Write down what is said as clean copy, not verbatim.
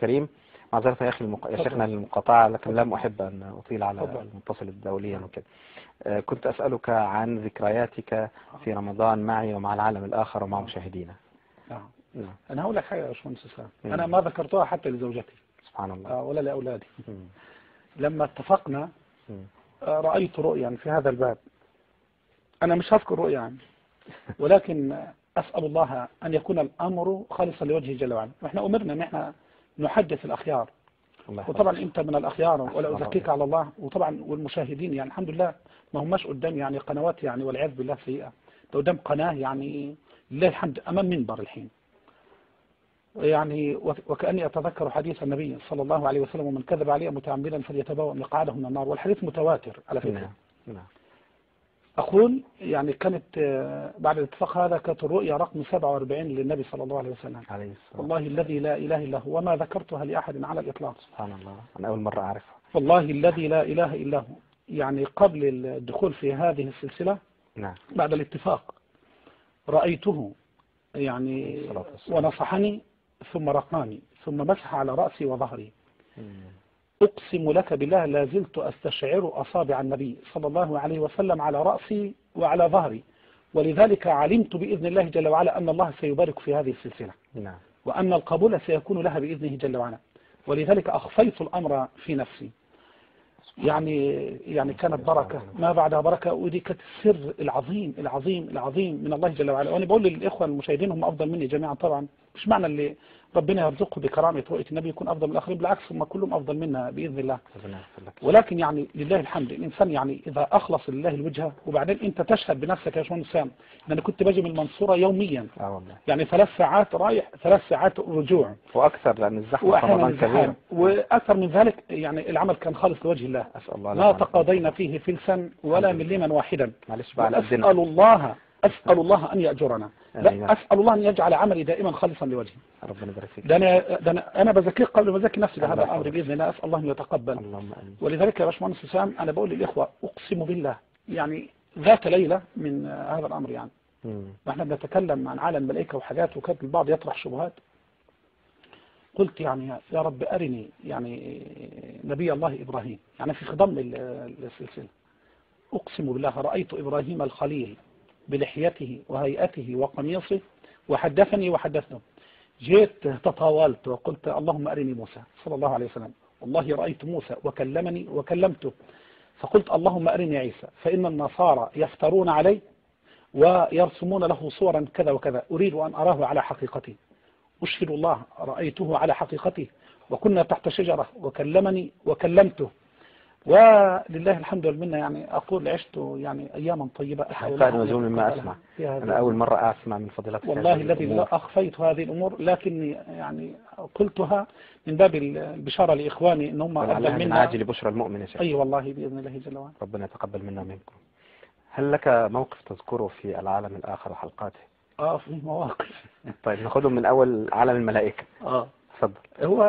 كريم، معذرة يا أخي يا شيخنا المقاطعة، لكن لم أحب أن أطيل على المتصل الدوليا وكده. كنت أسألك عن ذكرياتك في رمضان معي ومع العالم الآخر ومع مشاهدينا. نعم. أنا هقول لك حاجة يا باشمهندس إسلام، أنا ما ذكرتها حتى لزوجتي سبحان الله ولا لأولادي. لما اتفقنا رأيت رؤيا في هذا الباب، أنا مش هذكر رؤيا عنه، ولكن أسأل الله أن يكون الأمر خالصا لوجهه جل وعلا. وإحنا أمرنا أن إحنا نحدث الأخيار، وطبعا أنت من الأخيار ولا أزكيك على الله، وطبعا والمشاهدين يعني الحمد لله ما هماش قدام يعني قنوات يعني والعياذ بالله سيئة، ده قدام قناة يعني لله الحمد أمام منبر الحين يعني. وكأني أتذكر حديث النبي صلى الله عليه وسلم: ومن كذب عليه متعمدا فليتبوأ مقعده من النار، والحديث متواتر على فكرة. أقول يعني كانت بعد الاتفاق هذا كانت الرؤيا رقم 47 للنبي صلى الله عليه وسلم. والله الذي لا إله إلا هو، وما ذكرتها لأحد على الإطلاق. سبحان الله، أنا أول مرة أعرفها. والله الذي لا إله إلا هو، يعني قبل الدخول في هذه السلسلة بعد الاتفاق رأيته يعني ونصحني ثم رقاني ثم مسح على رأسي وظهري. أقسم لك بالله لا زلت أستشعر أصابع النبي صلى الله عليه وسلم على رأسي وعلى ظهري، ولذلك علمت بإذن الله جل وعلا أن الله سيبارك في هذه السلسلة، وأن القبول سيكون لها بإذنه جل وعلا، ولذلك أخفيت الأمر في نفسي. يعني كانت بركة ما بعدها بركة، ودي كانت السر العظيم العظيم العظيم من الله جل وعلا. وأنا بقول للإخوة المشاهدين هم أفضل مني جميعا طبعا، مش معنى اللي ربنا يرزقه بكرامة رؤية النبي يكون أفضل من الآخرين، بالعكس هم كلهم أفضل منا بإذن الله. ولكن يعني لله الحمد الإنسان يعني إذا أخلص لله الوجهة، وبعدين أنت تشهد بنفسك يا شون سام إن أنا كنت باجي من المنصورة يوميا يعني 3 ساعات رايح 3 ساعات رجوع وأكثر، لأن الزحمة رمضان كبير، وأكثر من ذلك يعني العمل كان خالص لوجه الله. أسأل الله ما تقاضينا فيه فلسا ولا مليما واحدا. أسأل الله أن يأجرنا، لا أسأل الله أن يجعل عملي دائما خالصا لوجهه. ربنا يبارك فيك. ده أنا بذكيك قبل ما أذكي نفسي بهذا الأمر بإذن الله، أسأل الله أن يتقبل. ولذلك يا باشمهندس حسام أنا بقول للإخوة أقسم بالله يعني ذات ليلة من هذا الأمر يعني نحن بنتكلم عن عالم الملائكة وحاجات، وكانت البعض يطرح شبهات. قلت يعني يا رب أرني يعني نبي الله إبراهيم يعني في خضم السلسلة. أقسم بالله رأيت إبراهيم الخليل بلحيته وهيئته وقميصه وحدثني وحدثته. جئت تطاولت وقلت اللهم أرني موسى صلى الله عليه وسلم، والله رأيت موسى وكلمني وكلمته. فقلت اللهم أرني عيسى، فإن النصارى يفترون عليه ويرسمون له صورا كذا وكذا، أريد أن أراه على حقيقته. أشهد الله رأيته على حقيقته، وكنا تحت شجرة وكلمني وكلمته، ولله الحمد والمنة. يعني أقول عشت يعني أياما طيبة. حتى نزول مما أسمع، أنا أول مرة أسمع من فضيلتك والله الذي لا أخفيت هذه الأمور، لكني يعني قلتها من باب البشارة لإخواني إن هم أفضل منا. من عاجل بشرى المؤمن يا شيخ. أي والله بإذن الله جل وعلا. ربنا يتقبل منا ومنكم. هل لك موقف تذكره في العالم الآخر وحلقاته؟ في مواقف. طيب ناخذهم من أول عالم الملائكة. تفضل. هو